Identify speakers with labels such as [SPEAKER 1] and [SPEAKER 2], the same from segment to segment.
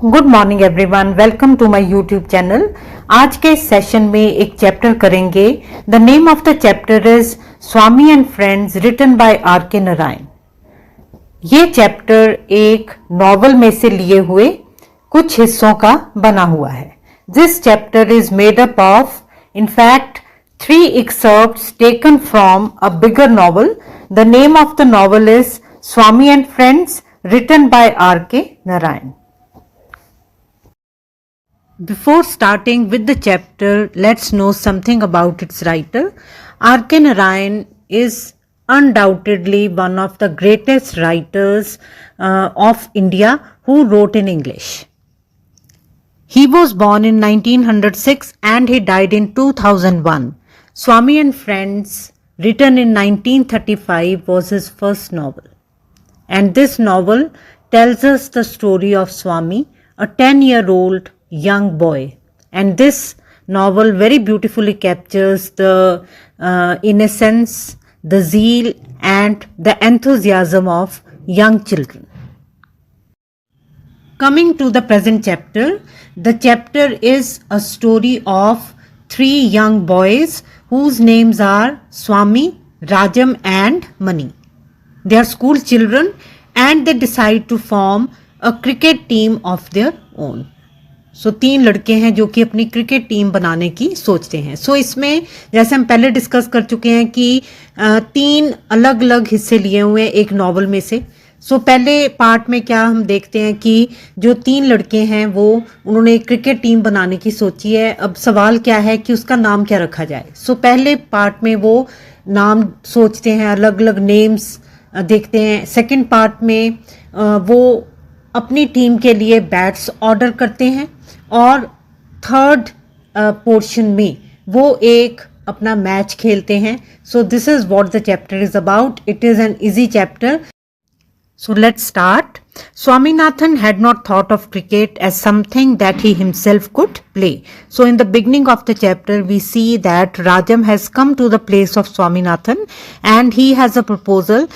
[SPEAKER 1] Good morning everyone, welcome to my YouTube channel. आज के session में एक चैप्टर करेंगे। The name of the chapter is Swami and friends, written by R K. Narayan. ये chapter एक novel में से लिए हुए कुछ हिस्सों का बना हुआ है। This chapter is made up of in fact 3 excerpts taken from a bigger novel. The name of the novel is Swami and Friends, written by R.K. Narayan. Before starting with the chapter, let's know something about its writer. R.K. Narayan is undoubtedly one of the greatest writers of India who wrote in English. He was born in 1906 and he died in 2001. Swami and Friends, written in 1935, was his first novel. And this novel tells us the story of Swami, a 10-year-old young boy. And this novel very beautifully captures the innocence, the zeal and the enthusiasm of young children. Coming to the present chapter, the chapter is a story of 3 young boys whose names are Swami, Rajam and Mani. They are school children and they decide to form a cricket team of their own. So 3 लड़के हैं जो कि अपनी cricket team बनाने की सोचते हैं। सो इसमें जैसे हम पहले डिस्कस कर चुके हैं कि 3 अलग अलग हिस्से लिए हुए हैं एक नॉवल में से। सो पहले पार्ट में क्या हम देखते हैं कि जो 3 लड़के हैं वो उन्होंने एक क्रिकेट टीम बनाने की सोची है। अब सवाल क्या है कि उसका नाम क्या रखा जाए। सो पहले पार्ट में वो नाम सोचते हैं, अलग अलग नेम्स देखते हैं। सेकंड पार्ट में वो अपनी टीम के लिए बैट्स ऑर्डर करते हैं और थर्ड पोर्शन में वो एक अपना मैच खेलते हैं। So this is what the chapter is about. It is an easy chapter. So let's start. Swaminathan had not thought of cricket as something that he himself could play. So in the beginning of the chapter, we see that Rajam has come to the place of Swaminathan and he has a proposal.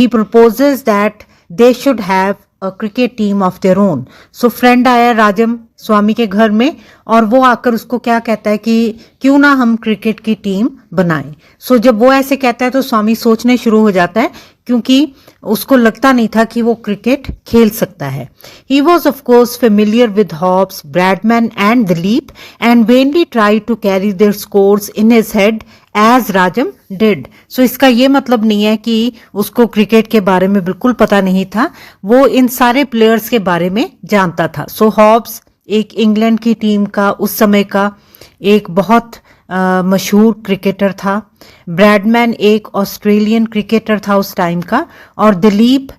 [SPEAKER 1] He proposes that they should have a cricket team of their own. So friend आया राजम स्वामी के घर में और वो आकर उसको क्या कहता है कि क्यों ना हम क्रिकेट की टीम बनाएं। सो जब वो ऐसे कहता है तो स्वामी सोचने शुरू हो जाता है क्योंकि उसको लगता नहीं था कि वो क्रिकेट खेल सकता है। He was of course familiar with Hobbs, Bradman and Dilip and vainly tried to carry their scores in his head as Rajam did. So इसका ये मतलब नहीं है कि उसको क्रिकेट के बारे में बिल्कुल पता नहीं था, वो इन सारे प्लेयर्स के बारे में जानता था। सो हॉब्स एक इंग्लैंड की टीम का उस समय का एक बहुत मशहूर क्रिकेटर था। ब्रैडमैन एक ऑस्ट्रेलियन क्रिकेटर था उस टाइम का और दिलीप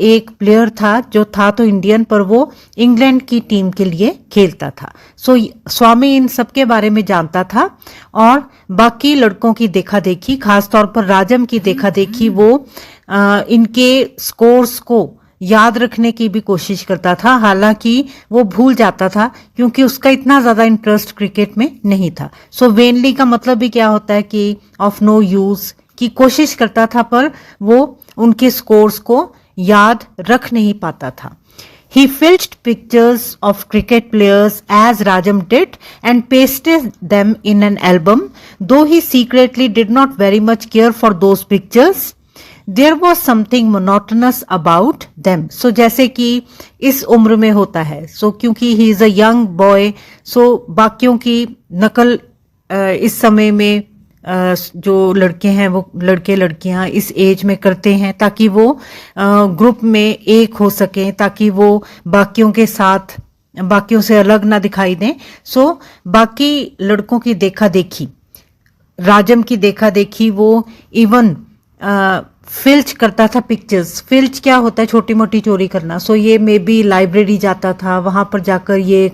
[SPEAKER 1] एक प्लेयर था जो था तो इंडियन पर वो इंग्लैंड की टीम के लिए खेलता था। सो स्वामी इन सब के बारे में जानता था और बाकी लड़कों की देखा देखी, खासतौर पर राजम की देखा देखी, वो इनके स्कोर्स को याद रखने की भी कोशिश करता था। हालांकि वो भूल जाता था क्योंकि उसका इतना ज्यादा इंटरेस्ट क्रिकेट में नहीं था। सो वेनली का मतलब भी क्या होता है कि ऑफ नो यूज, की कोशिश करता था पर वो उनके स्कोर्स को याद रख नहीं पाता था। He filched pictures of cricket players as Rajam did and pasted them in an album. Though he secretly did not very much care for those pictures, there was something monotonous about them. So जैसे कि इस उम्र में होता है, so क्योंकि he is a young boy, so बाकियों की नकल इस समय में जो लड़के हैं वो लड़के लड़कियां इस एज में करते हैं ताकि वो ग्रुप में एक हो सकें, ताकि वो बाकियों के साथ बाकियों से अलग ना दिखाई दें। सो बाकी लड़कों की देखा देखी, राजम की देखा देखी, वो इवन फिल्च करता था पिक्चर्स। फिल्च क्या होता है? छोटी मोटी चोरी करना। सो ये मे बी लाइब्रेरी जाता था, वहां पर जाकर ये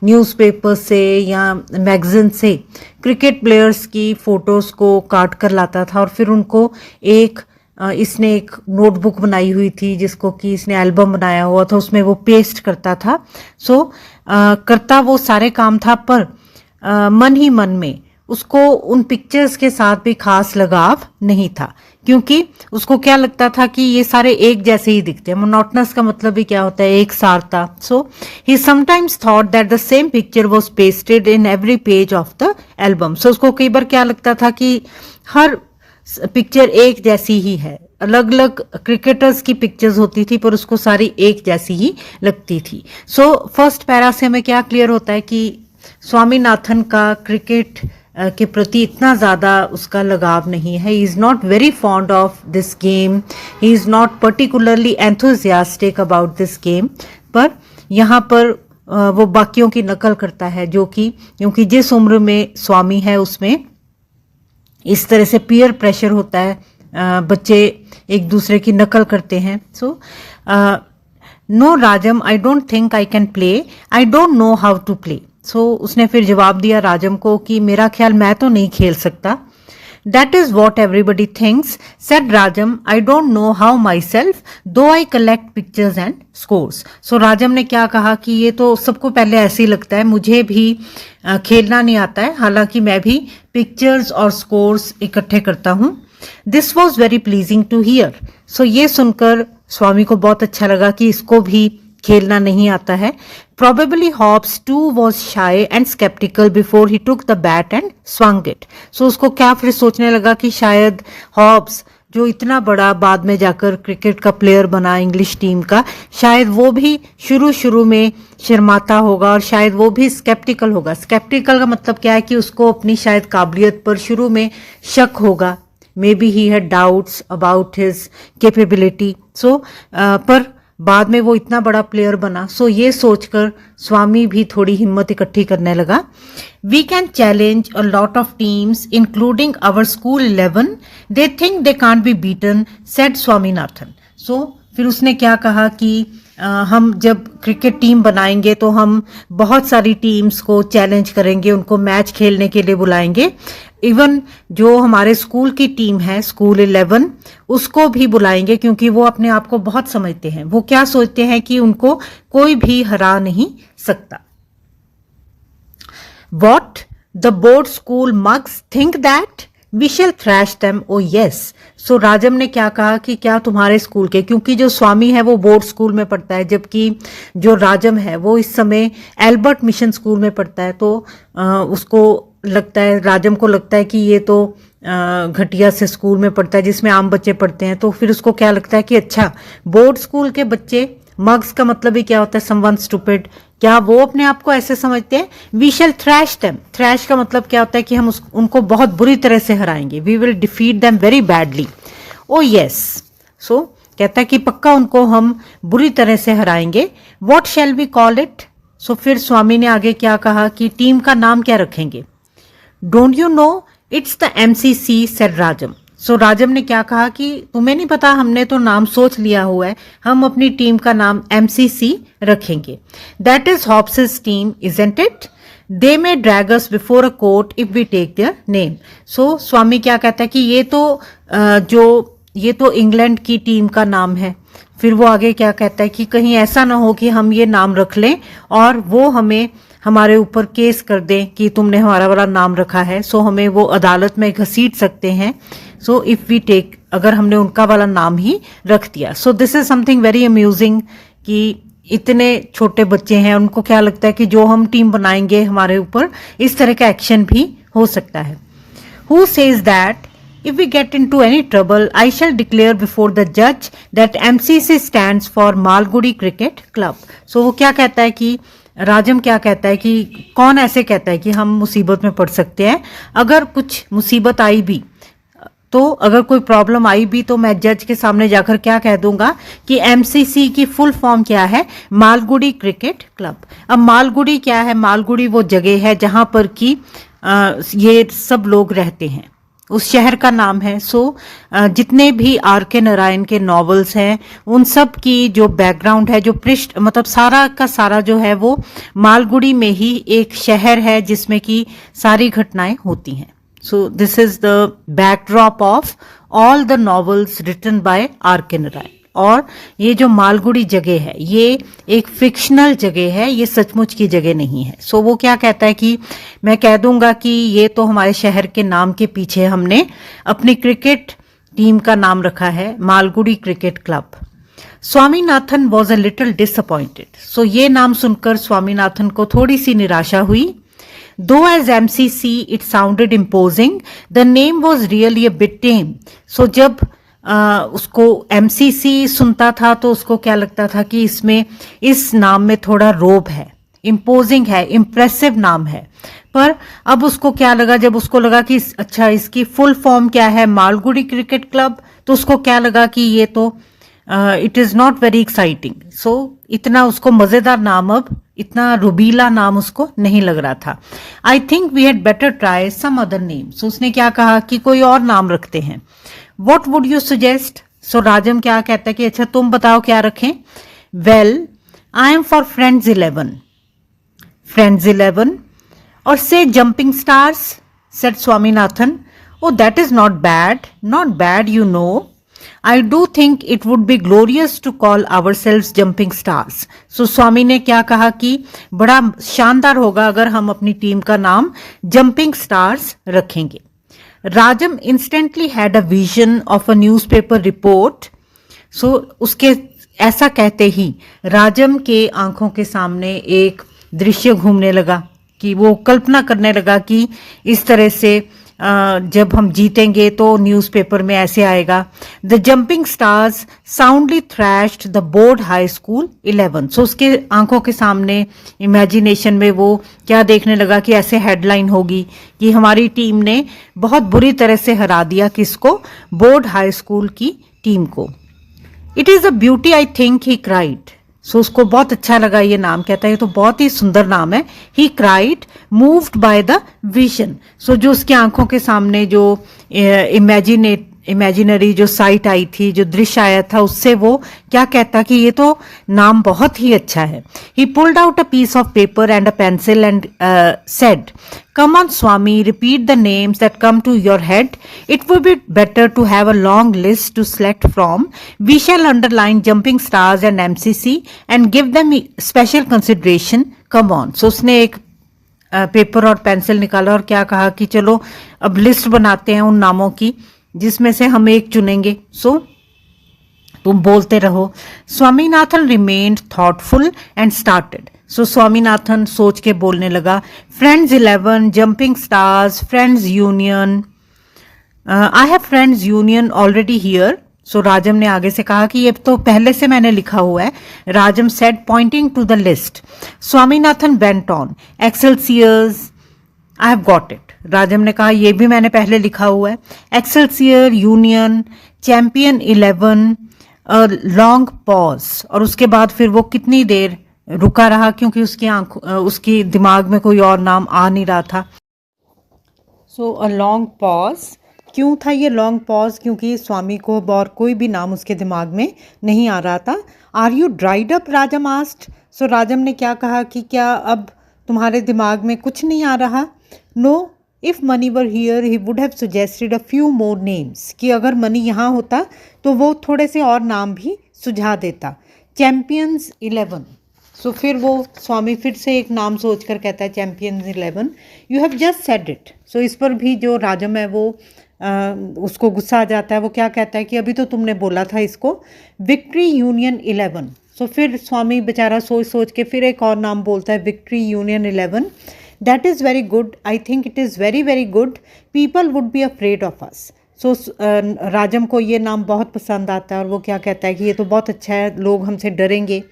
[SPEAKER 1] न्यूज़पेपर से या मैगजीन से क्रिकेट प्लेयर्स की फोटोज को काट कर लाता था और फिर उनको इसने एक नोटबुक बनाई हुई थी जिसको कि इसने एल्बम बनाया हुआ था, उसमें वो पेस्ट करता था। सो करता वो सारे काम था पर मन ही मन में उसको उन पिक्चर्स के साथ भी खास लगाव नहीं था क्योंकि उसको क्या लगता था कि ये सारे एक जैसे ही दिखते हैं। मोनोटनस का मतलब भी क्या होता है, एक सारता। So he sometimes thought that the same picture was pasted in every page of the album. So उसको कई बार क्या लगता था कि हर पिक्चर एक जैसी ही है, अलग अलग क्रिकेटर्स की पिक्चर्स होती थी पर उसको सारी एक जैसी ही लगती थी। सो फर्स्ट पैरा से हमें क्या क्लियर होता है कि स्वामीनाथन का क्रिकेट के प्रति इतना ज़्यादा उसका लगाव नहीं है। He is not very fond of this game, he is not particularly enthusiastic about this game. पर यहाँ पर वो बाकियों की नकल करता है, जो कि क्योंकि जिस उम्र में स्वामी है उसमें इस तरह से पीयर प्रेशर होता है, बच्चे एक दूसरे की नकल करते हैं। So no Rajam, I don't think I can play, I don't know how to play. So उसने फिर जवाब दिया राजम को कि मेरा ख्याल मैं तो नहीं खेल सकता। That is what everybody thinks, said Rajam, I don't know how myself, though I collect pictures and scores. So Rajam ने क्या कहा कि ये तो सबको पहले ऐसे ही लगता है, मुझे भी खेलना नहीं आता है, हालांकि मैं भी पिक्चर्स और स्कोर्स इकट्ठे करता हूँ। This was very pleasing to hear. So ये सुनकर स्वामी को बहुत अच्छा लगा कि इसको भी खेलना नहीं आता है। Probably Hobbes too was shy and skeptical before he took the bat and swung it. So उसको क्या फिर सोचने लगा कि शायद हॉब्स जो इतना बड़ा बाद में जाकर क्रिकेट का प्लेयर बना इंग्लिश टीम का, शायद वो भी शुरू में शर्माता होगा और शायद वो भी स्केप्टिकल होगा। स्केप्टिकल का मतलब क्या है कि उसको अपनी शायद काबिलियत पर शुरू में शक होगा। Maybe he had doubts about his capability. So पर बाद में वो इतना बड़ा प्लेयर बना। सो ये सोचकर स्वामी भी थोड़ी हिम्मत इकट्ठी करने लगा। We can challenge a lot of teams including our school 11, they think they can't be beaten, said Swaminathan. So फिर उसने क्या कहा कि हम जब क्रिकेट टीम बनाएंगे तो हम बहुत सारी टीम्स को चैलेंज करेंगे, उनको मैच खेलने के लिए बुलाएंगे। इवन जो हमारे स्कूल की टीम है, स्कूल 11, उसको भी बुलाएंगे, क्योंकि वो अपने आप को बहुत समझते हैं। वो क्या सोचते हैं कि उनको कोई भी हरा नहीं सकता। What the board school mugs think that we shall thrash them, oh yes. So Rajam ने क्या कहा कि क्या तुम्हारे स्कूल के, क्योंकि जो स्वामी है वो बोर्ड स्कूल में पढ़ता है, जबकि जो राजम है वो इस समय एल्बर्ट मिशन स्कूल में पढ़ता है। तो उसको लगता है, राजम को लगता है कि ये तो घटिया से स्कूल में पढ़ता है जिसमें आम बच्चे पढ़ते हैं। तो फिर उसको क्या लगता है कि अच्छा, बोर्ड स्कूल के बच्चे, मग्स का मतलब ही क्या होता है, समवन स्टूपिड, क्या वो अपने आप को ऐसे समझते हैं। We shall thrash them, thrash का मतलब क्या होता है कि हम उनको बहुत बुरी तरह से हराएंगे। We will defeat them very badly, oh yes. So कहता है कि पक्का उनको हम बुरी तरह से हराएंगे। What shall we call it. So फिर स्वामी ने आगे क्या कहा कि टीम का नाम क्या रखेंगे। Don't you know it's the MCC, said Rajam. So Rajam ने क्या कहा कि तुम्हें नहीं पता, हमने तो नाम सोच लिया हुआ है, हम अपनी टीम का नाम MCC रखेंगे। That is Hobbs team, isn't it? They may drag us before a court if we take their name. So Swami क्या कहता है कि ये तो इंग्लैंड की टीम का नाम है। फिर वो आगे क्या कहता है कि कहीं ऐसा ना हो कि हम ये नाम रख लें और वो हमें हमारे ऊपर केस कर दें कि तुमने हमारा वाला नाम रखा है। सो हमें वो अदालत में घसीट सकते हैं। सो इफ वी टेक, अगर हमने उनका वाला नाम ही रख दिया। सो this is something very amusing कि इतने छोटे बच्चे हैं, उनको क्या लगता है कि जो हम टीम बनाएंगे हमारे ऊपर इस तरह का एक्शन भी हो सकता है। Who says that if we get into any trouble, I shall declare before the judge that MCC stands for Malgudi cricket club. So वो क्या कहता है कि राजम क्या कहता है कि कौन ऐसे कहता है कि हम मुसीबत में पड़ सकते हैं, अगर कुछ मुसीबत आई भी तो, अगर कोई प्रॉब्लम आई भी तो मैं जज के सामने जाकर क्या कह दूंगा कि MCC की फुल फॉर्म क्या है, मालगुडी क्रिकेट क्लब। अब मालगुडी क्या है, मालगुडी वो जगह है जहां पर कि ये सब लोग रहते हैं, उस शहर का नाम है। सो जितने भी R.K. नारायण के नॉवेल्स हैं उन सब की जो बैकग्राउंड है, जो पृष्ठ मतलब सारा का सारा जो है वो मालगुडी में ही एक शहर है जिसमें कि सारी घटनाएं होती हैं। So this is the backdrop of all the novels written by R.K. Narayan. और ये जो मालगुडी जगह है ये एक फिक्शनल जगह है, ये सचमुच की जगह नहीं है। सो वो क्या कहता है कि मैं कह दूंगा कि ये तो हमारे शहर के नाम के पीछे हमने अपनी क्रिकेट टीम का नाम रखा है Malgudi cricket club. Swaminathan was a little disappointed. So ये नाम सुनकर स्वामीनाथन को थोड़ी सी निराशा हुई। Though as MCC it sounded imposing, the name was really a bit tame. So जब उसको MCC सुनता था तो उसको क्या लगता था कि इसमें इस नाम में थोड़ा रोब है, इम्पोजिंग है, इम्प्रेसिव नाम है। पर अब उसको क्या लगा, जब उसको लगा कि अच्छा इसकी फुल फॉर्म क्या है, मालगुडी क्रिकेट क्लब, तो उसको क्या लगा कि ये तो it is not very exciting. So इतना उसको मजेदार नाम, अब इतना रुबीला नाम उसको नहीं लग रहा था। I think we had better try some other name. So उसने क्या कहा कि कोई और नाम रखते हैं। What would you suggest? So Rajam क्या कहता है कि अच्छा तुम बताओ क्या रखें। Well I am for friends 11। Friends 11 or say jumping stars, said Swaminathan. Oh, that is not bad, not bad, you know. I do think it would be glorious to call ourselves jumping stars. So स्वामी ने क्या कहा कि बड़ा शानदार होगा अगर हम अपनी टीम का नाम जंपिंग स्टार्स रखेंगे। राजम instantly had a vision of a newspaper report. So उसके ऐसा कहते ही राजम के आंखों के सामने एक दृश्य घूमने लगा कि वो कल्पना करने लगा कि इस तरह से जब हम जीतेंगे तो न्यूज़पेपर में ऐसे आएगा, the jumping stars soundly thrashed the board high school 11। सो उसके आंखों के सामने इमेजिनेशन में वो क्या देखने लगा कि ऐसे हेडलाइन होगी कि हमारी टीम ने बहुत बुरी तरह से हरा दिया किसको, बोर्ड हाई स्कूल की टीम को। It is a beauty I think, he cried. So उसको बहुत अच्छा लगा ये नाम, कहता है ये तो बहुत ही सुंदर नाम है। He cried moved by the vision. So जो उसकी आंखों के सामने जो इमेजिनरी जो साइट आई थी, जो दृश्य आया था, उससे वो क्या कहता कि ये तो नाम बहुत ही अच्छा है। He pulled out a piece of paper and a pencil and said, come on Swami, repeat the names that come to your head. It would be better to have a long list to select from. We shall underline jumping stars and MCC and give them special consideration. Come on. So उसने एक paper और pencil निकाला और क्या कहा कि चलो अब लिस्ट बनाते हैं उन नामों की जिसमें से हम एक चुनेंगे। सो तुम बोलते रहो। Swaminathan remained thoughtful and started. So Swaminathan सोच के बोलने लगा। Friends 11, jumping stars, friends union, I have friends union already here. So Rajam ने आगे से कहा कि ये तो पहले से मैंने लिखा हुआ है। Rajam said pointing to the list. Swaminathan went on, Excelsiors, I have got it. Rajam ने कहा ये भी मैंने पहले लिखा हुआ है। Excelsior, union, champion 11, long pause. और उसके बाद फिर वो कितनी देर रुका रहा क्योंकि उसकी दिमाग में कोई और नाम आ नहीं रहा था। सो अ लॉन्ग पॉज। क्यों था ये लॉन्ग पॉज? क्योंकि स्वामी को और कोई भी नाम उसके दिमाग में नहीं आ रहा था। Are you dried up? Rajam asked. So Rajam ने क्या कहा कि क्या अब तुम्हारे दिमाग में कुछ नहीं आ रहा? No, if Mani were here he would have suggested a few more names. कि अगर मनी यहाँ होता तो वो थोड़े से और नाम भी सुझा देता। चैंपियंस 11। सो फिर वो स्वामी फिर से एक नाम सोचकर कहता है champions 11। You have just said it. So इस पर भी जो राजम है वो उसको गुस्सा आ जाता है। वो क्या कहता है कि अभी तो तुमने बोला था इसको, विक्ट्री यूनियन 11। सो फिर स्वामी बेचारा सोच सोच के फिर एक और नाम बोलता है, victory union 11। That is very good, I think it is very very good, people would be afraid of us. So Rajam को ये नाम बहुत पसंद आता है और वो क्या कहता है कि ये तो बहुत अच्छा है, लोग हमसे डरेंगे।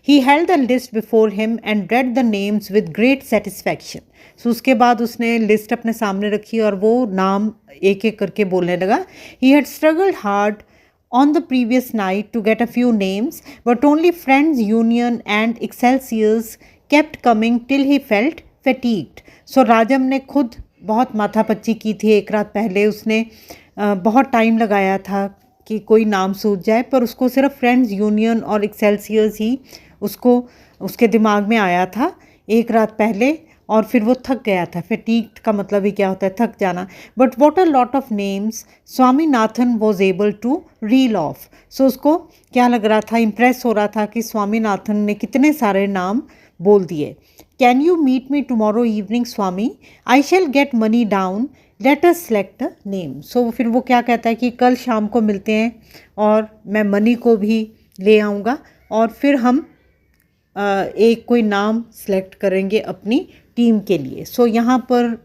[SPEAKER 1] He held the list before him and read the names with great satisfaction. So उसके बाद उसने लिस्ट अपने सामने रखी और वो नाम एक एक करके बोलने लगा। He had struggled hard on the previous night to get a few names, but only Friends Union and Excelsiors kept coming till he felt fatigued. So राजम ने खुद बहुत माथापच्ची की थी एक रात पहले। उसने बहुत टाइम लगाया था कि कोई नाम सूझ जाए, पर उसको सिर्फ फ्रेंड्स यूनियन और एक्सेलसियर्स ही उसको उसके दिमाग में आया था एक रात पहले और फिर वो थक गया था। फैटीग्ड का मतलब ही क्या होता है, थक जाना। But what a lot of names Swaminathan was able to reel off. So उसको क्या लग रहा था, इम्प्रेस हो रहा था कि स्वामीनाथन ने कितने सारे नाम बोल दिए। Can you meet me tomorrow evening Swami, I shall get Mani down, let us select a name. So फिर वो क्या कहता है कि कल शाम को मिलते हैं और मैं मनी को भी ले आऊँगा और फिर हम एक कोई नाम सेलेक्ट करेंगे अपनी टीम के लिए। सो यहाँ पर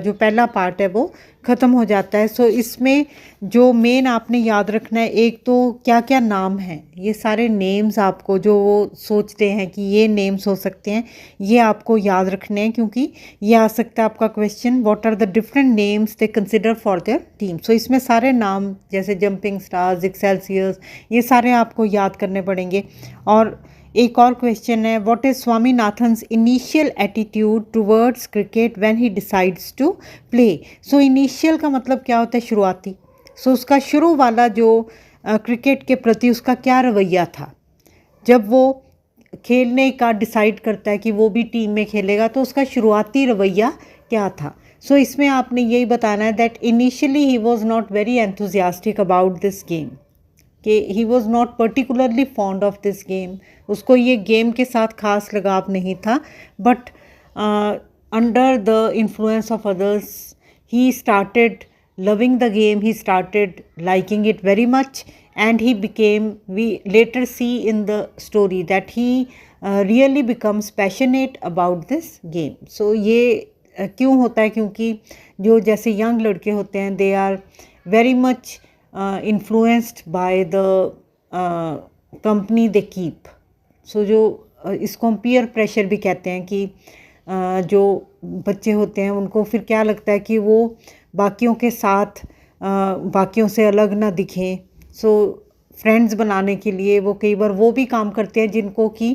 [SPEAKER 1] जो पहला पार्ट है वो ख़त्म हो जाता है। सो इसमें जो मेन आपने याद रखना है, एक तो क्या क्या नाम हैं, ये सारे नेम्स आपको जो वो सोचते हैं कि ये नेम्स हो सकते हैं, ये आपको याद रखने हैं, क्योंकि ये आ सकता है आपका question, what are the different names they consider for their team. So इसमें सारे नाम जैसे जंपिंग स्टार्स, एक्सेलसियर्स, ये सारे आपको याद करने पड़ेंगे। और एक और क्वेश्चन है, what is Swaminathan's initial attitude towards cricket when he decides to play. So initial का मतलब क्या होता है, शुरुआती। सो उसका शुरू वाला जो क्रिकेट के प्रति उसका क्या रवैया था, जब वो खेलने का डिसाइड करता है कि वो भी टीम में खेलेगा, तो उसका शुरुआती रवैया क्या था। सो इसमें आपने यही बताना है that initially he was not very enthusiastic about this game, कि he was not particularly fond of this game, उसको ये गेम के साथ खास लगाव नहीं था। But under the influence of others he started loving the game, he started liking it very much, and he became, we later see in the story that he really becomes passionate about this game. So ये क्यों होता है, क्योंकि जो जैसे young लड़के होते हैं, they are very much influenced by the company they keep. So जो इसको हम peer pressure भी कहते हैं, कि जो बच्चे होते हैं उनको फिर क्या लगता है कि वो बाकियों के साथ बाकियों से अलग ना दिखें। सो फ्रेंड्स बनाने के लिए वो कई बार वो भी काम करते हैं जिनको कि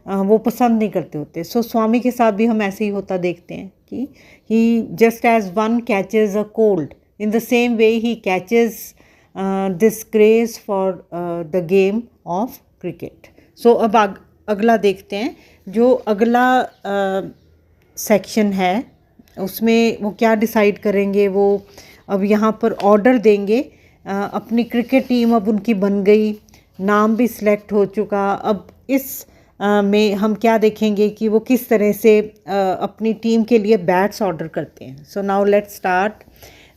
[SPEAKER 1] वो पसंद नहीं करते होते। सो स्वामी के साथ भी हम ऐसे ही होता देखते हैं कि he just as one catches a cold, in the same way he catches this craze for the game of cricket. So अब अगला देखते हैं, जो अगला सेक्शन है उसमें वो क्या डिसाइड करेंगे। वो अब यहाँ पर ऑर्डर देंगे, अपनी क्रिकेट टीम अब उनकी बन गई, नाम भी सिलेक्ट हो चुका। अब इस में हम क्या देखेंगे कि वो किस तरह से अपनी टीम के लिए बैट्स ऑर्डर करते हैं। So now let's start.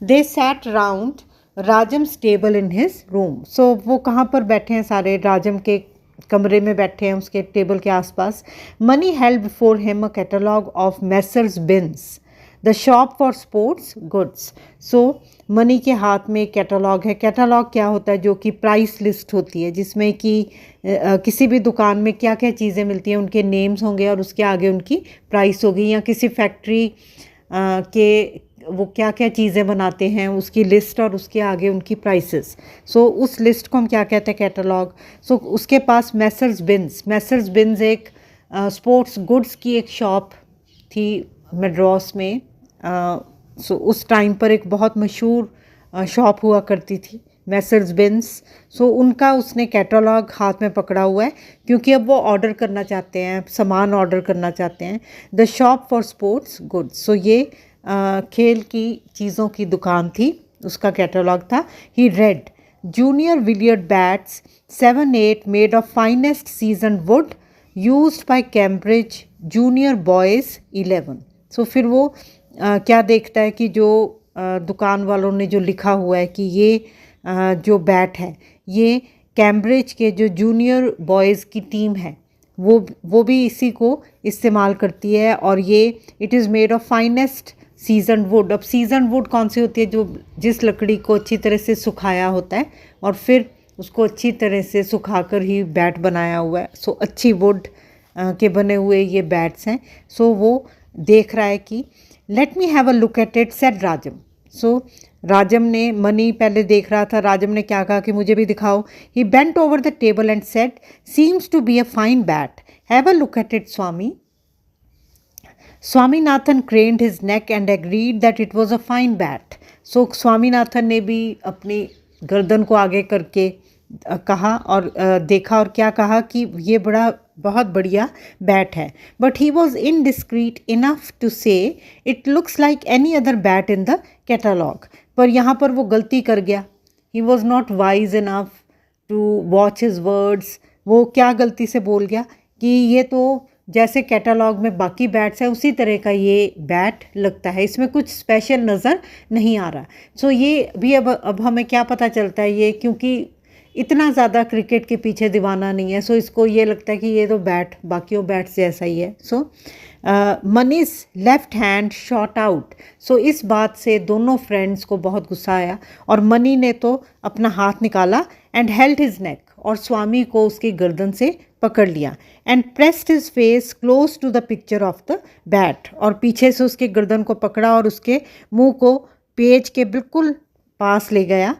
[SPEAKER 1] They sat round Rajam's table in his room. So वो कहाँ पर बैठे हैं, सारे राजम के कमरे में बैठे हैं, उसके टेबल के आसपास। Money held before him a catalogue of messrs beans the shop for sports goods. So money के हाथ में एक कैटलॉग है। कैटलॉग क्या होता है, जो कि प्राइस लिस्ट होती है, जिसमें कि किसी भी दुकान में क्या क्या चीज़ें मिलती हैं उनके नेम्स होंगे और उसके आगे उनकी प्राइस होगी, या किसी फैक्ट्री के वो क्या क्या चीज़ें बनाते हैं उसकी लिस्ट और उसके आगे उनकी प्राइसेस। सो उस लिस्ट को हम क्या कहते हैं, कैटलॉग। सो उसके पास मेसर्स बिन्स एक स्पोर्ट्स गुड्स की एक शॉप थी मद्रास में। सो उस टाइम पर एक बहुत मशहूर शॉप हुआ करती थी मेसर्स बिन्स। सो उनका उसने कैटलॉग हाथ में पकड़ा हुआ है, क्योंकि अब वो ऑर्डर करना चाहते हैं, सामान ऑर्डर करना चाहते हैं। The shop for sports goods, so ये खेल की चीज़ों की दुकान थी, उसका कैटलॉग था। He read junior Willard bats 7-8 made of finest seasoned wood used by Cambridge junior boys 11। So फिर वो क्या देखता है कि जो दुकान वालों ने जो लिखा हुआ है कि ये जो बैट है ये कैम्ब्रिज के जो जूनियर बॉयज़ की टीम है वो भी इसी को इस्तेमाल करती है, और ये it is made of finest seasoned would. अब सीजन वुड कौन सी होती है, जो जिस लकड़ी को अच्छी तरह से सुखाया होता है और फिर उसको अच्छी तरह से सुखाकर ही बैट बनाया हुआ है। सो अच्छी वुड के बने हुए ये बैट्स हैं। सो वो देख रहा है कि let me have a look at it said Rajam. So Rajam ने, मनी पहले देख रहा था, राजम ने क्या कहा कि मुझे भी दिखाओ। He bent over the table and said seems to be a fine bat, have a look at it Swami. Swaminathan craned his neck and agreed that it was a fine bat. So Swaminathan ने भी अपनी गर्दन को आगे करके कहा और देखा, और क्या कहा कि ये बहुत बढ़िया बैट है। But he was indiscreet enough to say it looks like any other bat in the catalogue. पर यहाँ पर वो गलती कर गया। He was not wise enough to watch his words. वो क्या गलती से बोल गया कि ये तो जैसे कैटलॉग में बाकी बैट्स है उसी तरह का ये बैट लगता है, इसमें कुछ स्पेशल नज़र नहीं आ रहा। सो ये भी अब हमें क्या पता चलता है, ये क्योंकि इतना ज़्यादा क्रिकेट के पीछे दीवाना नहीं है, सो इसको ये लगता है कि ये तो बैट बाकियों बैट्स जैसा ही है। सो मनीज़ लेफ्ट हैंड शॉट आउट। सो इस बात से दोनों फ्रेंड्स को बहुत गुस्सा आया और मनी ने तो अपना हाथ निकाला एंड हेल्ड हिज नेक, और स्वामी को उसकी गर्दन से पकड़ लिया and pressed his face close to the picture of the bat, और पीछे से उसके गर्दन को पकड़ा और उसके मुंह को पेज के बिल्कुल पास ले गया।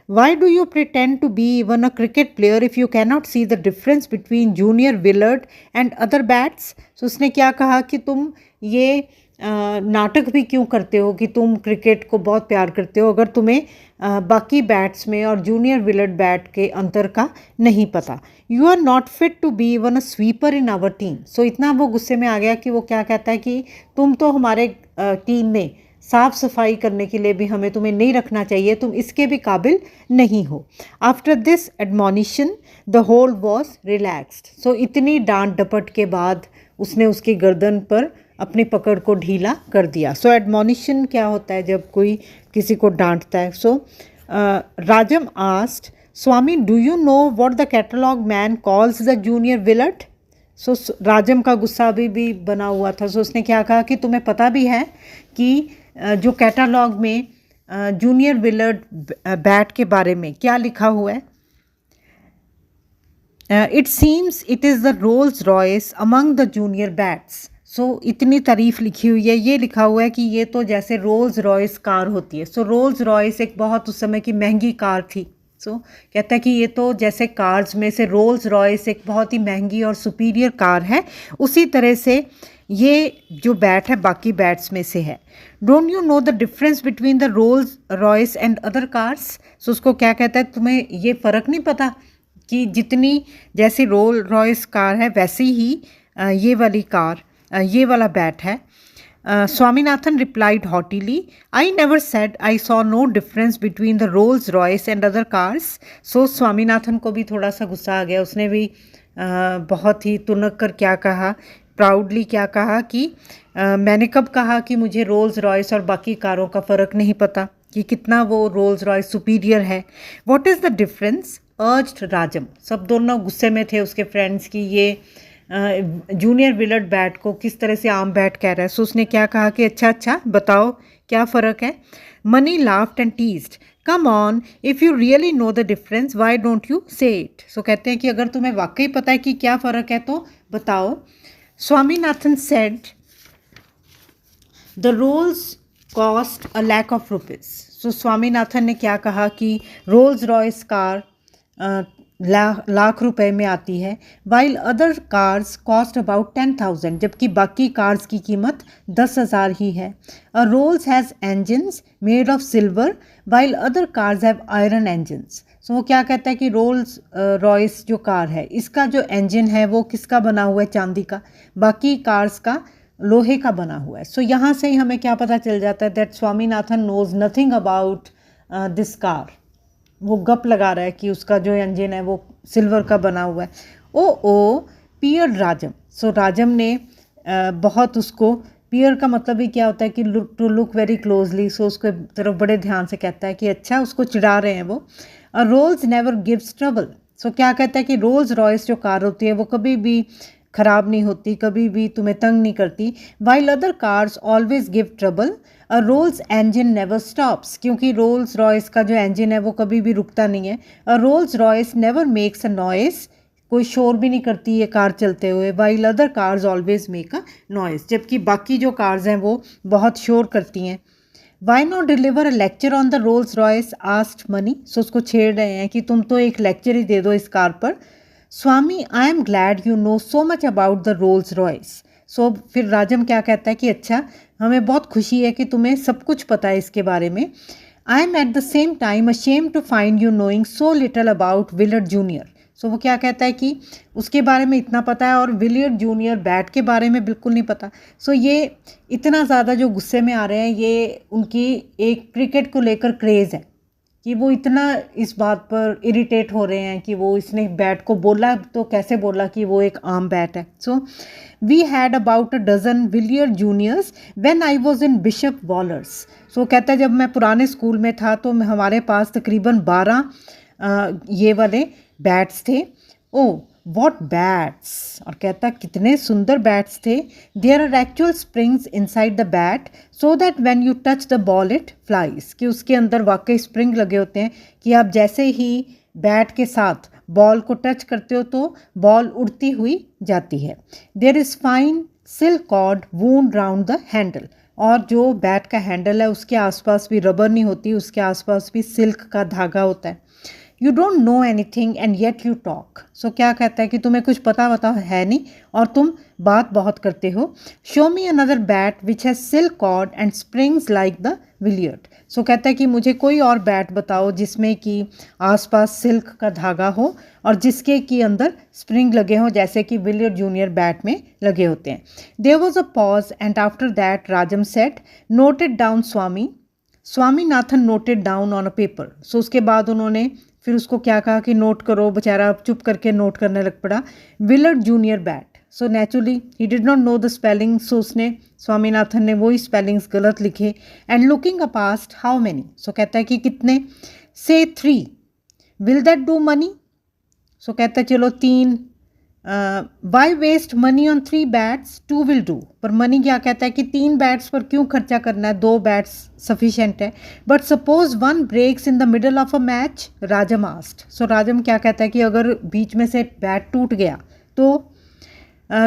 [SPEAKER 1] Why do you pretend to be even a cricket player if you cannot see the difference between Junior Willard and other bats? So उसने क्या कहा कि तुम ये नाटक भी क्यों करते हो कि तुम क्रिकेट को बहुत प्यार करते हो अगर तुम्हें बाकी बैट्स में और जूनियर विलर्ड बैट के अंतर का नहीं पता। You are not fit to be even a sweeper in our team. So इतना वो गुस्से में आ गया कि वो क्या कहता है कि तुम तो हमारे टीम में साफ़ सफाई करने के लिए भी हमें तुम्हें नहीं रखना चाहिए, तुम इसके भी काबिल नहीं हो। After this admonition the whole was relaxed. So इतनी डांट डपट के बाद उसने उसकी गर्दन पर अपनी पकड़ को ढीला कर दिया। सो एडमोनिशन क्या होता है जब कोई किसी को डांटता है। So Rajam asked Swami do you know what the catalogue man calls the junior Willard. So Rajam का गुस्सा भी बना हुआ था। सो उसने क्या कहा कि तुम्हें पता भी है कि जो कैटलॉग में जूनियर विलर्ड बैट के बारे में क्या लिखा हुआ है। It seems it is the Rolls Royce among the junior bats. So इतनी तारीफ लिखी हुई है, ये लिखा हुआ है कि ये तो जैसे रोल्स रॉयस कार होती है। सो रोल्स रॉयस एक बहुत उस समय की महंगी कार थी। सो कहता है कि ये तो जैसे कार्स में से रोल्स रॉयस एक बहुत ही महंगी और सुपीरियर कार है, उसी तरह से ये जो बैट है बाकी बैट्स में से है। Don't you know the difference between the Rolls Royce and other cars. So उसको क्या कहता है, तुम्हें ये फ़र्क नहीं पता कि जितनी जैसे रोल रॉयस कार है वैसे ही ये वाली कार ये वाला बैट है। Swaminathan replied haughtily, I never said I saw no difference between the Rolls Royce and other cars. So Swaminathan को भी थोड़ा सा गुस्सा आ गया, उसने भी बहुत ही तुनक कर क्या कहा, प्राउडली क्या कहा कि मैंने कब कहा कि मुझे रोल्स रॉयस और बाकी कारों का फ़र्क नहीं पता कि कितना वो रोल्स रॉयस सुपीरियर है। What is the difference? Urged राजम। सब दोनों गुस्से में थे उसके फ्रेंड्स की ये जूनियर विलर्ड बैट को किस तरह से आम बैट कह रहा है। सो उसने क्या कहा कि अच्छा बताओ क्या फ़र्क है। Money laughed and teased come on if you really no the difference why don't you से इट। सो कहते हैं कि अगर तुम्हें वाकई पता है कि क्या फ़र्क है तो बताओ। Swaminathan said the Rolls cost a lakh of rupees. So Swaminathan ने क्या कहा कि रोल्स रॉयस कार लाख रुपए में आती है, while other cars cost about 10,000, जबकि बाकी कार्स की कीमत 10,000 ही है। A Rolls has engines made of silver while other cars have iron engines. So वो क्या कहता है कि रोल्स रॉयस जो कार है इसका जो इंजन है वो किसका बना हुआ है, चांदी का, बाकी कार्स का लोहे का बना हुआ है। सो यहाँ से ही हमें क्या पता चल जाता है that Swaminathan knows nothing about this car. वो गप लगा रहा है कि उसका जो इंजन है वो सिल्वर का बना हुआ है। ओ पियर राजम। सो राजम ने बहुत उसको, पियर का मतलब ही क्या होता है कि टू लुक वेरी क्लोजली। सो उसके तरफ बड़े ध्यान से कहता है कि अच्छा, उसको चिढ़ा रहे हैं वो। Rolls never gives trouble. So क्या कहता है कि रोल्स रॉयस जो कार होती है वो कभी भी ख़राब नहीं होती, कभी भी तुम्हें तंग नहीं करती। While other cars always give trouble. A Rolls engine never stops, क्योंकि रोल्स रॉयस का जो इंजन है वो कभी भी रुकता नहीं है। A Rolls Royce never makes a noise, कोई शोर भी नहीं करती ये कार चलते हुए। While other cars always make a noise, जबकि बाकी जो कार्स हैं वो बहुत शोर करती हैं। Why not deliver a lecture on the Rolls Royce asked Mani. So उसको छेड़ रहे हैं कि तुम तो एक लेक्चर ही दे दो इस कार पर। Swami I am glad you know so much about the Rolls Royce. So फिर राजम क्या कहता है कि अच्छा, हमें बहुत खुशी है कि तुम्हें सब कुछ पता है इसके बारे में। I am at the same time ashamed to find you knowing so little about Williard junior. So वो क्या कहता है कि उसके बारे में इतना पता है और विलियर्ड जूनियर बैट के बारे में बिल्कुल नहीं पता। सो ये इतना ज़्यादा जो गुस्से में आ रहे हैं, ये उनकी एक क्रिकेट को लेकर क्रेज़ है कि वो इतना इस बात पर इरिटेट हो रहे हैं कि वो इसने बैट को बोला तो कैसे बोला कि वो एक आम बैट है. So we had about a dozen Williard juniors when I was in Bishop Waller's. So कहता है जब मैं पुराने स्कूल में था तो हमारे पास तकरीबन 12 ये वाले बैट्स थे. ओ वॉट बैट्स, और कहता कितने सुंदर बैट्स थे. There are actual springs inside the bat so that when you touch the ball it flies. कि उसके अंदर वाकई स्प्रिंग लगे होते हैं कि आप जैसे ही बैट के साथ बॉल को टच करते हो तो बॉल उड़ती हुई जाती है. There is fine silk cord wound round the handle. और जो बैट का हैंडल है उसके आसपास भी रबर नहीं होती, उसके आसपास भी सिल्क का धागा होता है. You don't know anything and yet you talk. So क्या कहता है कि तुम्हें कुछ पता है नहीं और तुम बात बहुत करते हो. Show me another bat which has silk cord and springs like the Williard. So कहता है कि मुझे कोई और बैट बताओ जिसमें कि आसपास सिल्क का धागा हो और जिसके की अंदर स्प्रिंग लगे हों जैसे कि विलियर्ड जूनियर बैट में लगे होते हैं. There was a pause and after that Rajam said noted down Swami. Swaminathan noted down on a paper. So उसके बाद उन्होंने फिर उसको क्या कहा कि नोट करो. बेचारा चुप करके नोट करने लग पड़ा. Williard junior bat. So naturally he did not know the spelling. So उसने स्वामीनाथन ने वही स्पेलिंग्स गलत लिखे. And looking a past how many. So कहता है कि कितने. Say 3. Will that do Mani. So कहता है चलो 3. Why waste money on 3 bats 2 will do. पर मनी क्या कहता है कि 3 बैट्स पर क्यों खर्चा करना है, 2 बैट्स सफिशेंट है. But suppose 1 breaks in the middle of a match. Rajam asked. So Rajam क्या कहता है कि अगर बीच में से बैट टूट गया तो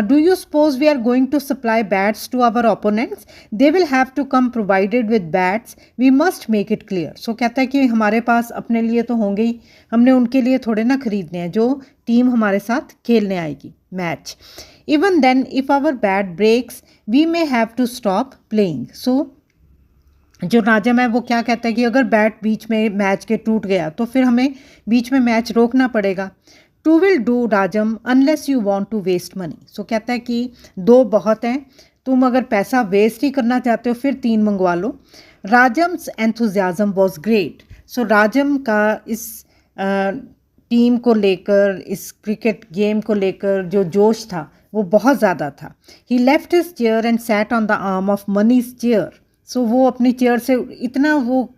[SPEAKER 1] do you suppose we are going to supply bats to our opponents? They will have to come provided with bats. We must make it clear. So कहता है कि हमारे पास अपने लिए तो होंगे ही, हमने उनके लिए थोड़े ना खरीदने हैं जो टीम हमारे साथ खेलने आएगी match. Even then if our bat breaks we may have to stop playing. So जो राजम है वो क्या कहता है कि अगर बैट बीच में मैच के टूट गया तो फिर हमें बीच में मैच रोकना पड़ेगा. 2 will do Rajam unless you want to waste money. सो कहता है कि 2 बहुत हैं, तुम अगर पैसा वेस्ट ही करना चाहते हो फिर 3 मंगवा लो. राजम्स एंथुजियाज्म वॉज ग्रेट. सो राजम का इस टीम को लेकर, इस क्रिकेट गेम को लेकर जो जोश था वो बहुत ज़्यादा था. He left his chair and sat on the arm of Mani's chair. So वो अपनी चेयर से इतना वो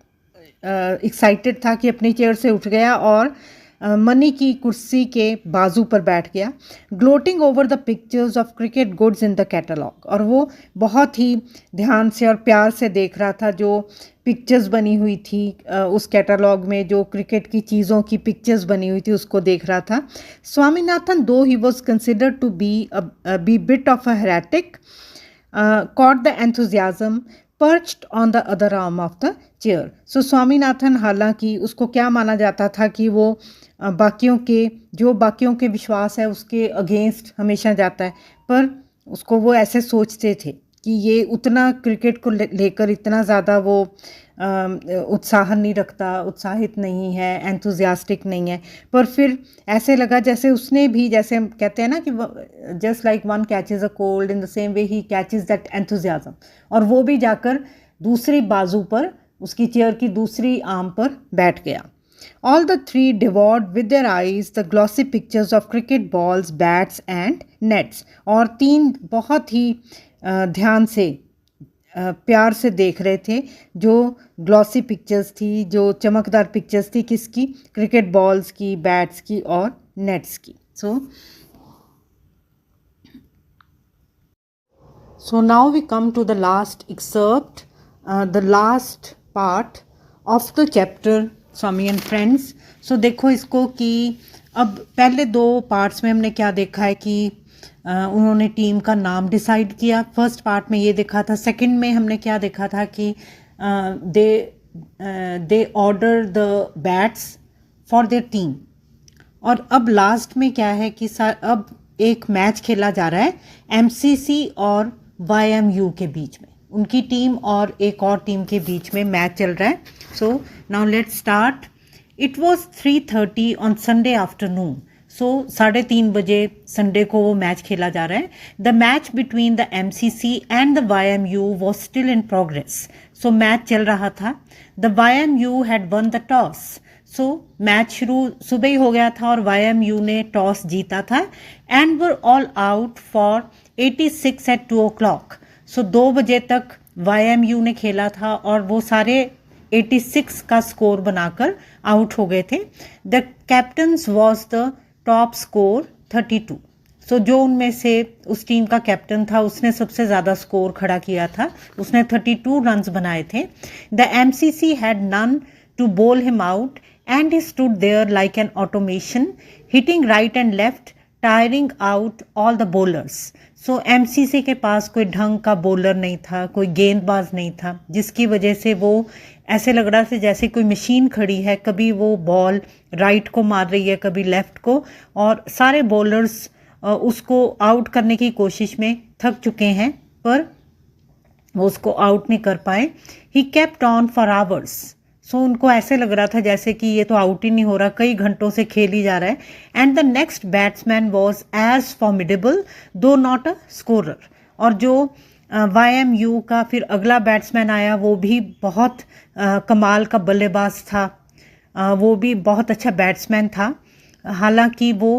[SPEAKER 1] एक्साइटेड था कि अपनी चेयर से उठ गया और मनी की कुर्सी के बाजू पर बैठ गया. Gloating over the pictures of cricket goods in the catalogue. और वो बहुत ही ध्यान से और प्यार से देख रहा था जो पिक्चर्स बनी हुई थी उस कैटलॉग में, जो क्रिकेट की चीज़ों की पिक्चर्स बनी हुई थी उसको देख रहा था. Swaminathan though he was considered to be bit of a heretic caught the enthusiasm perched on the other arm of the chair. So Swaminathan हालांकि उसको क्या माना जाता था कि वो बाकियों के विश्वास है उसके अगेंस्ट हमेशा जाता है, पर उसको वो ऐसे सोचते थे कि ये उतना क्रिकेट को लेकर इतना ज़्यादा वो उत्साह नहीं रखता, उत्साहित नहीं है, एंथुजियास्टिक नहीं है. पर फिर ऐसे लगा जैसे उसने भी, जैसे हम कहते हैं ना कि just like one catches a cold in the same way he catches that enthusiasm. और वो भी जाकर दूसरी बाजू पर, उसकी चेयर की दूसरी आर्म पर बैठ गया. All the 3 devoured with their eyes the glossy pictures of cricket balls, bats and nets. और 3 बहुत ही ध्यान से प्यार से देख रहे थे जो ग्लॉसी पिक्चर्स थी, जो चमकदार पिक्चर्स थी किसकी, क्रिकेट बॉल्स की, बैट्स की और नेट्स की. So now we come to the last excerpt, the last part of the chapter Swami and Friends. So देखो इसको कि अब पहले 2 पार्ट्स में हमने क्या देखा है कि उन्होंने टीम का नाम डिसाइड किया. फर्स्ट पार्ट में ये देखा था. सेकंड में हमने क्या देखा था कि they order the bats for their team. और अब लास्ट में क्या है कि अब एक मैच खेला जा रहा है MCC और YMU के बीच में, उनकी टीम और एक और टीम के बीच में मैच चल रहा है. So now let's start. It was 3:30 on Sunday afternoon. So 3:30 बजे संडे को वो मैच खेला जा रहा है. The match between the MCC and the YMU was still in progress. So match चल रहा था. The YMU had one the toss. So match शुरू सुबह ही हो गया था और YMU ने टॉस जीता था and were all out for 86 at 2 o'clock. So 2 बजे तक YMU ने खेला था और वो सारे 86 का स्कोर बनाकर आउट हो गए थे. The captains was the top score 32. सो जो उनमें से उस टीम का कैप्टन था उसने सबसे ज़्यादा स्कोर खड़ा किया था. उसने 32 रन्स बनाए थे. The MCC had none to bowl him out and he stood there like an automation, hitting right and left, tiring out all the bowlers. So MCC के पास कोई ढंग का बॉलर नहीं था, कोई गेंदबाज नहीं था, जिसकी वजह से वो ऐसे लग रहा था जैसे कोई मशीन खड़ी है. कभी वो बॉल राइट को मार रही है, कभी लेफ्ट को, और सारे बॉलर्स उसको आउट करने की कोशिश में थक चुके हैं पर वो उसको आउट नहीं कर पाए. He kept on for hours. सो उनको ऐसे लग रहा था जैसे कि ये तो आउट ही नहीं हो रहा, कई घंटों से खेल ही जा रहा है. And the next batsman was as formidable though not a scorer. और जो YMU का फिर अगला बैट्समैन आया वो भी बहुत कमाल का बल्लेबाज था. वो भी बहुत अच्छा बैट्समैन था. हालांकि वो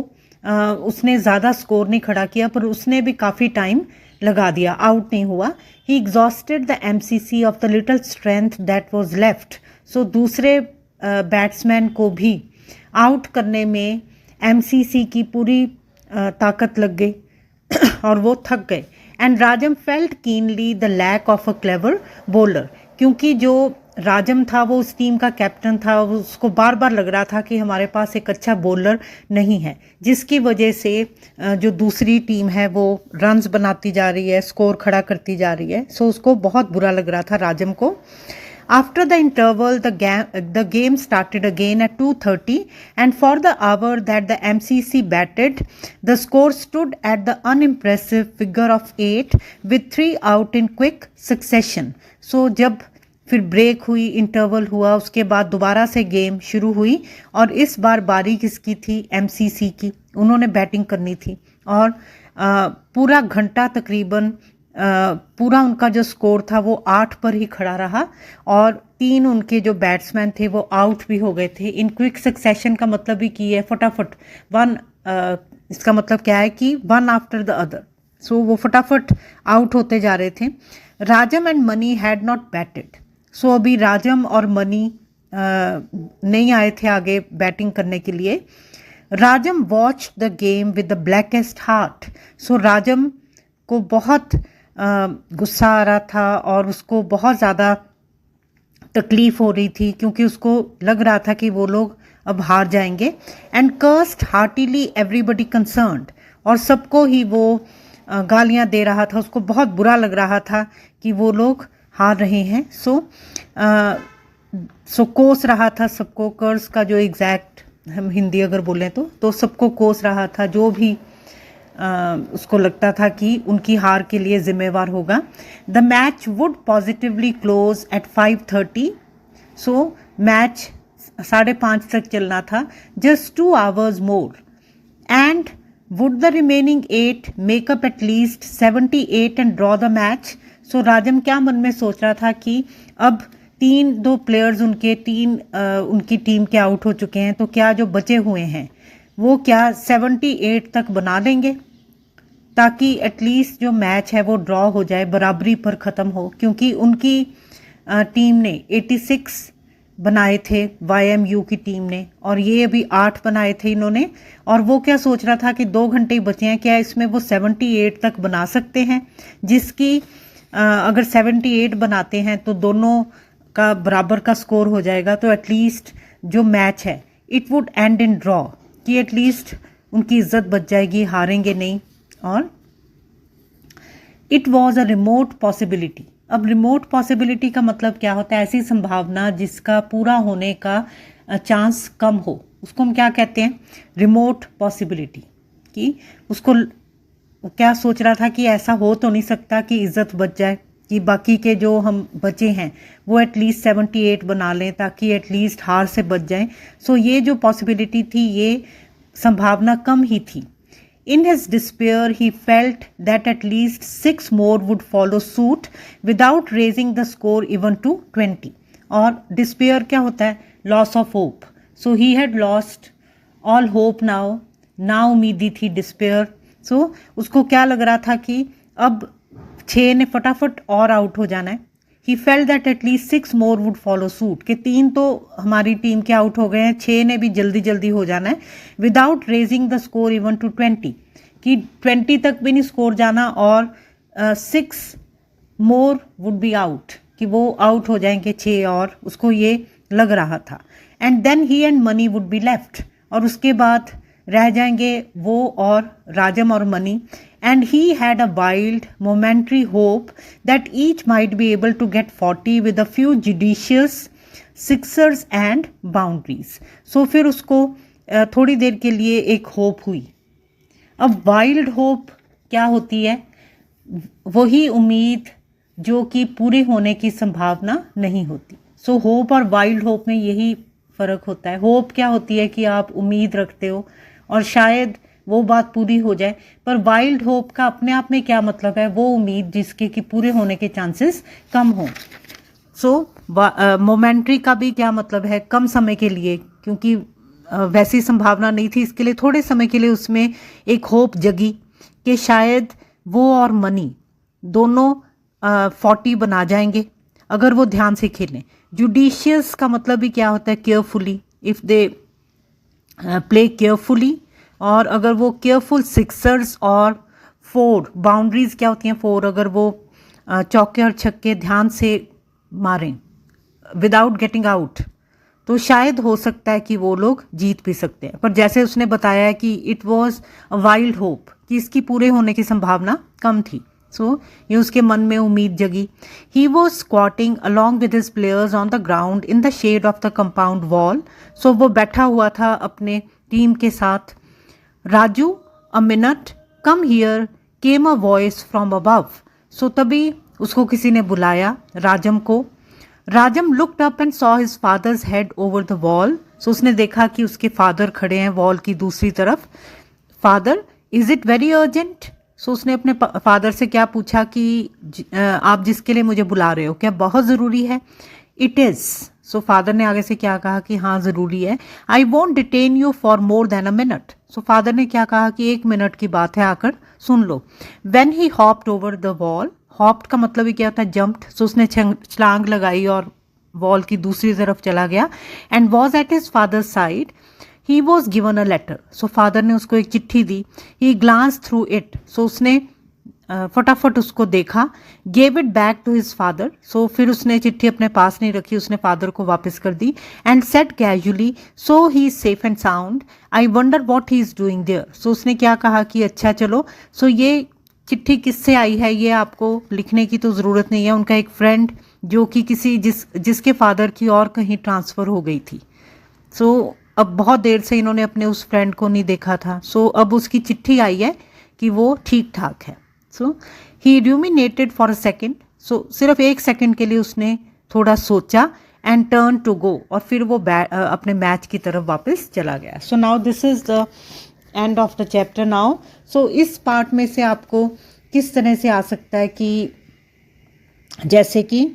[SPEAKER 1] उसने ज़्यादा स्कोर नहीं खड़ा किया पर उसने भी काफ़ी टाइम लगा दिया, आउट नहीं हुआ. He exhausted the MCC of the little strength that was left. So दूसरे बैट्समैन को भी आउट करने में MCC की पूरी ताकत लग गई और वो थक गए. And Rajam felt keenly the lack of a clever bowler. क्योंकि जो राजम था वो उस टीम का कैप्टन था, उसको बार बार लग रहा था कि हमारे पास एक अच्छा बॉलर नहीं है, जिसकी वजह से जो दूसरी टीम है वो रन्स बनाती जा रही है, स्कोर खड़ा करती जा रही है. सो उसको बहुत बुरा लग रहा था राजम को. After the interval, the game started again at 2:30, and for the hour that the MCC batted, the score stood at the unimpressive figure of 8 with 3 out in quick succession. So जब फिर ब्रेक हुई, interval हुआ, उसके बाद दोबारा से game शुरू हुई और इस बार बारी किसकी थी? MCC की. उन्होंने बैटिंग करनी थी और पूरा घंटा तकरीबन पूरा उनका जो स्कोर था वो 8 पर ही खड़ा रहा और 3 उनके जो बैट्समैन थे वो आउट भी हो गए थे. इन क्विक सक्सेशन का मतलब भी की है फटाफट इसका मतलब क्या है कि one after the other. So वो फटाफट आउट होते जा रहे थे. Rajam and Mani had not batted. So अभी राजम और मनी नहीं आए थे आगे बैटिंग करने के लिए. Rajam watch the game with the blackest heart. So Rajam को बहुत गुस्सा आ रहा था और उसको बहुत ज़्यादा तकलीफ़ हो रही थी क्योंकि उसको लग रहा था कि वो लोग अब हार जाएंगे. And cursed heartily everybody concerned. और सबको ही वो गालियां दे रहा था, उसको बहुत बुरा लग रहा था कि वो लोग हार रहे हैं. सो कोस रहा था सबको. कर्स का जो एग्जैक्ट हम हिंदी अगर बोलें तो सबको कोस रहा था जो भी उसको लगता था कि उनकी हार के लिए जिम्मेवार होगा. The match would positively close at 5:30. So match 5:30 तक चलना था. Just 2 hours more. And would the remaining 8 make up at least 78 and draw the match. So Rajam क्या मन में सोच रहा था कि अब 2 प्लेयर्स उनकी टीम के आउट हो चुके हैं, तो क्या जो बचे हुए हैं वो क्या 78 तक बना लेंगे ताकि एटलीस्ट जो मैच है वो ड्रॉ हो जाए, बराबरी पर ख़त्म हो. क्योंकि उनकी टीम ने 86 बनाए थे YMU की टीम ने और ये अभी 8 बनाए थे इन्होंने. और वो क्या सोच रहा था कि 2 घंटे ही बचे हैं, क्या इसमें वो 78 तक बना सकते हैं, जिसकी अगर 78 बनाते हैं तो दोनों का बराबर का स्कोर हो जाएगा. तो एटलीस्ट जो मैच है it would and in draw, कि एटलीस्ट उनकी इज्जत बच जाएगी, हारेंगे नहीं. और it was a remote possibility. अब रिमोट पॉसिबिलिटी का मतलब क्या होता है? ऐसी संभावना जिसका पूरा होने का चांस कम हो, उसको हम क्या कहते हैं? Remote possibility. कि उसको क्या सोच रहा था कि ऐसा हो तो नहीं सकता कि इज्जत बच जाए, कि बाकी के जो हम बचे हैं वो एटलीस्ट 78 बना लें ताकि एटलीस्ट हार से बच जाएं. सो ये जो पॉसिबिलिटी थी ये संभावना कम ही थी. In his despair, he felt that at least 6 more would follow suit without raising the score even to 20. और despair क्या होता है? Loss of hope. So he had lost all hope now. ना उम्मीदी थी, despair. So उसको क्या लग रहा था कि अब 6 ने फटाफट और आउट हो जाना है. He felt that at least 6 more would follow suit. कि 3 तो हमारी टीम के आउट हो गए हैं, 6 ने भी जल्दी जल्दी हो जाना है. Without raising the score even to 20. कि 20 तक भी नहीं स्कोर जाना और 6 more would be out. कि वो आउट हो जाएंगे 6 और उसको ये लग रहा था. And then he and Money would be left. और उसके बाद रह जाएंगे वो और राजम और money. And he had a wild, momentary hope that each might be able to get 40 with a few judicious sixers and boundaries. So फिर उसको थोड़ी देर के लिए एक होप हुई. अब वाइल्ड होप क्या होती है? वही उम्मीद जो कि पूरे होने की संभावना नहीं होती. सो होप और वाइल्ड होप में यही फ़र्क होता है. होप क्या होती है कि आप उम्मीद रखते हो और शायद वो बात पूरी हो जाए, पर वाइल्ड होप का अपने आप में क्या मतलब है? वो उम्मीद जिसके कि पूरे होने के चांसेस कम हों. सो मोमेंट्री का भी क्या मतलब है? कम समय के लिए, क्योंकि वैसी संभावना नहीं थी, इसके लिए थोड़े समय के लिए उसमें एक होप जगी कि शायद वो और मनी दोनों 40 बना जाएंगे अगर वो ध्यान से खेलें. जुडिशियस का मतलब भी क्या होता है? Carefully. If they play carefully. और अगर वो केयरफुल सिक्सर्स और 4 बाउंड्रीज क्या होती हैं? 4 अगर वो चौके और छक्के ध्यान से मारें विदाउट गेटिंग आउट, तो शायद हो सकता है कि वो लोग जीत भी सकते हैं. पर जैसे उसने बताया है कि it was a wild hope, कि इसकी पूरे होने की संभावना कम थी. सो ये उसके मन में उम्मीद जगी. He was squatting along with his players on the ground in the shade of the compound wall. So वो बैठा हुआ था अपने टीम के साथ. Raju, a minute, come here, came a voice from above. So तभी उसको किसी ने बुलाया, राजम को. Rajam looked up and saw his father's head over the wall. So उसने देखा कि उसके फादर खड़े हैं वॉल की दूसरी तरफ. Father, is it very urgent? So उसने अपने फादर से क्या पूछा कि आप जिसके लिए मुझे बुला रहे हो क्या बहुत ज़रूरी है? It is. सो फादर ने आगे से क्या कहा कि हाँ ज़रूरी है. I want detain you for more than a minute. So father ने क्या कहा कि 1 मिनट की बात है, आकर सुन लो. Then he hopped over the wall. Hopped का मतलब ही क्या होता है? जंप्ड. सो उसने छलांग लगाई और वॉल की दूसरी तरफ चला गया. And was at his father's side. He was given a letter. So father ने उसको एक चिट्ठी दी. He glance through it. So उसने फटाफट उसको देखा. Gave it back to his father. So फिर उसने चिट्ठी अपने पास नहीं रखी, उसने फादर को वापस कर दी. And said casually, so he is safe and sound, I wonder what he is doing there. So उसने क्या कहा कि अच्छा चलो, सो ये चिट्ठी किससे आई है ये आपको लिखने की तो ज़रूरत नहीं है. उनका एक फ्रेंड जो कि जिसके फादर की और कहीं ट्रांसफ़र हो गई थी. सो अब बहुत देर से इन्होंने अपने उस फ्रेंड को नहीं देखा था. सो अब उसकी चिट्ठी आई है कि वो ठीक ठाक है. सो ही रूमिनेटेड फॉर अ सेकेंड. सो सिर्फ 1 सेकेंड के लिए उसने थोड़ा सोचा. And turn to go. और फिर वो अपने मैच की तरफ वापस चला गया. So now this is the end of the chapter now. So इस पार्ट में से आपको किस तरह से आ सकता है कि जैसे कि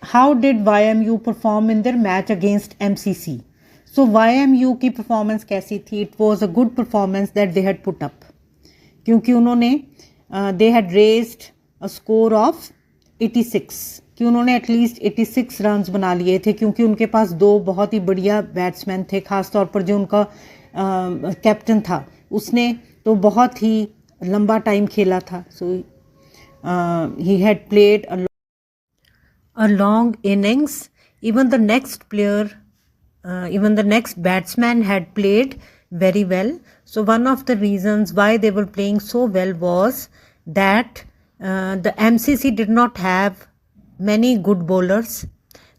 [SPEAKER 1] how did YMU perform in their match against MCC. So YMU की परफॉर्मेंस कैसी थी? It was a good performance that they had put up, क्योंकि उन्होंने they had raised a score of 86, कि उन्होंने एटलीस्ट 86 रन्स बना लिए थे, क्योंकि उनके पास 2 बहुत ही बढ़िया बैट्समैन थे. ख़ासतौर पर जो उनका कैप्टन था उसने तो बहुत ही लंबा टाइम खेला था. So he had played a long innings. Even the next player, even the next batsman had played very well. So one of the reasons why they were playing so well was that the MCC did not have many good bowlers.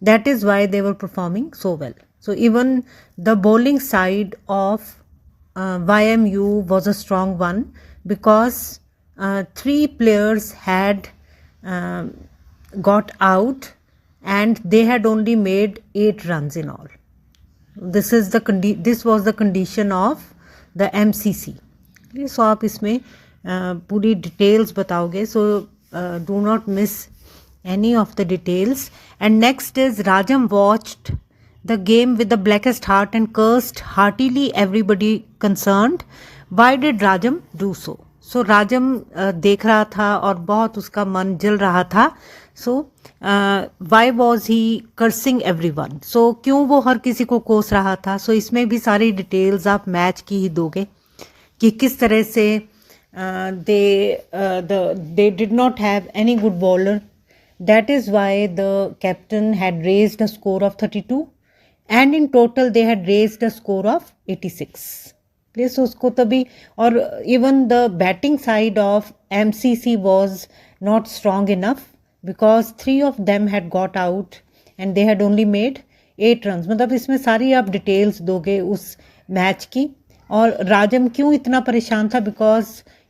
[SPEAKER 1] That is why they were performing so well. So even the bowling side of YMU was a strong one, because 3 players had got out and they had only made 8 runs in all. This was the condition of the MCC. सो आप इसमें पूरी details बताओगे, so do not miss any of the details. And next is Rajam watched the game with the blackest heart and cursed heartily everybody concerned. Why did Rajam do so? So Rajam देख रहा था और बहुत उसका मन जल रहा था. So why was he cursing everyone? So क्यों वो हर किसी को कोस रहा था? So इसमें भी सारी डिटेल्स आप मैच की ही दोगे कि किस तरह से they did not have any good bowler. That is why the captain had raised a score of 32 and in total they had raised a score of 86. Yes, उसको तभी, और even the batting side of MCC was not strong enough because 3 of them had got out and they had only made 8 runs. मतलब इसमें सारी आप details दोगे उस match की. और राजम क्यों इतना परेशान था? Because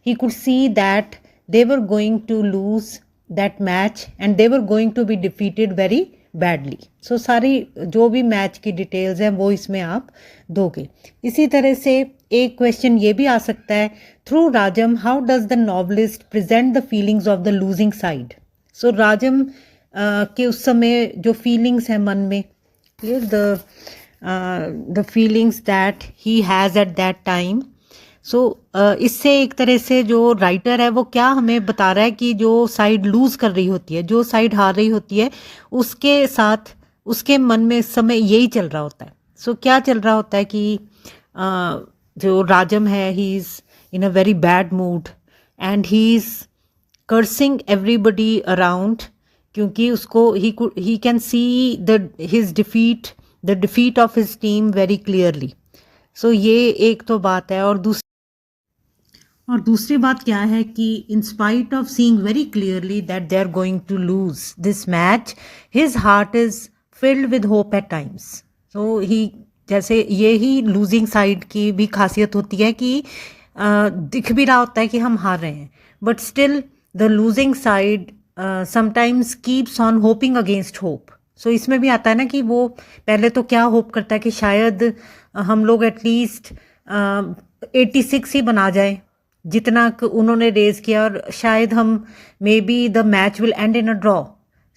[SPEAKER 1] he could see that they were going to lose that match and they were going to be defeated very badly. So सारी जो भी मैच की डिटेल्स हैं वो इसमें आप दोगे. इसी तरह से एक क्वेश्चन ये भी आ सकता है, through Rajam how does the novelist present the feelings of the losing side. So Rajam के उस समय जो फीलिंग्स हैं मन में, the feelings that he has at that time. So इससे एक तरह से जो राइटर है वो क्या हमें बता रहा है कि जो साइड लूज़ कर रही होती है, जो साइड हार रही होती है, उसके साथ उसके मन में इस समय यही चल रहा होता है. सो क्या चल रहा होता है कि जो राजम है he is in a very bad mood and he is cursing everybody around, क्योंकि उसको he can see his defeat of his team very clearly. So ये एक तो बात है. और दूसरी बात क्या है कि in spite of seeing very clearly that they are going to lose this match, his heart is filled with hope at times. So he, जैसे ये ही लूजिंग साइड की भी खासियत होती है कि दिख भी रहा होता है कि हम हार रहे हैं, but still the losing side sometimes keeps on hoping against hope. So इसमें भी आता है ना कि वो पहले तो क्या होप करता है कि शायद हम लोग एटलीस्ट 86 ही बना जाए जितना उन्होंने रेज किया, और शायद हम maybe the match will end in a draw.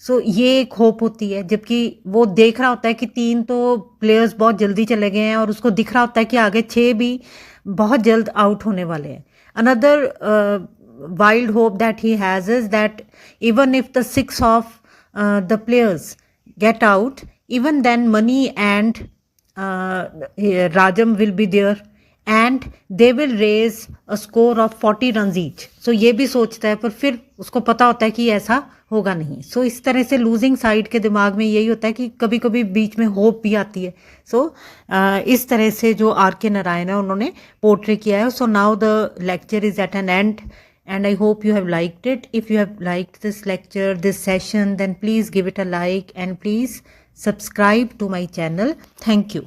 [SPEAKER 1] So ये एक होप होती है, जबकि वो देख रहा होता है कि 3 तो प्लेयर्स बहुत जल्दी चले गए हैं और उसको दिख रहा होता है कि आगे 6 भी बहुत जल्द आउट होने वाले हैं. Another wild hope that he has is that even if the 6 of the players get out, even then Mani and Rajam will be there and they will raise a score of 40 runs each. So ये भी सोचता है, पर फिर उसको पता होता है कि ऐसा होगा नहीं. सो इस तरह से लूजिंग साइड के दिमाग में यही होता है कि कभी कभी बीच में होप भी आती है. सो इस तरह से जो R.K. नारायण है उन्होंने पोर्ट्रे किया है. So now the lecture is at an end and I hope you have liked it. If you have liked this lecture, this session, then please give it a like and please subscribe to my channel. Thank you.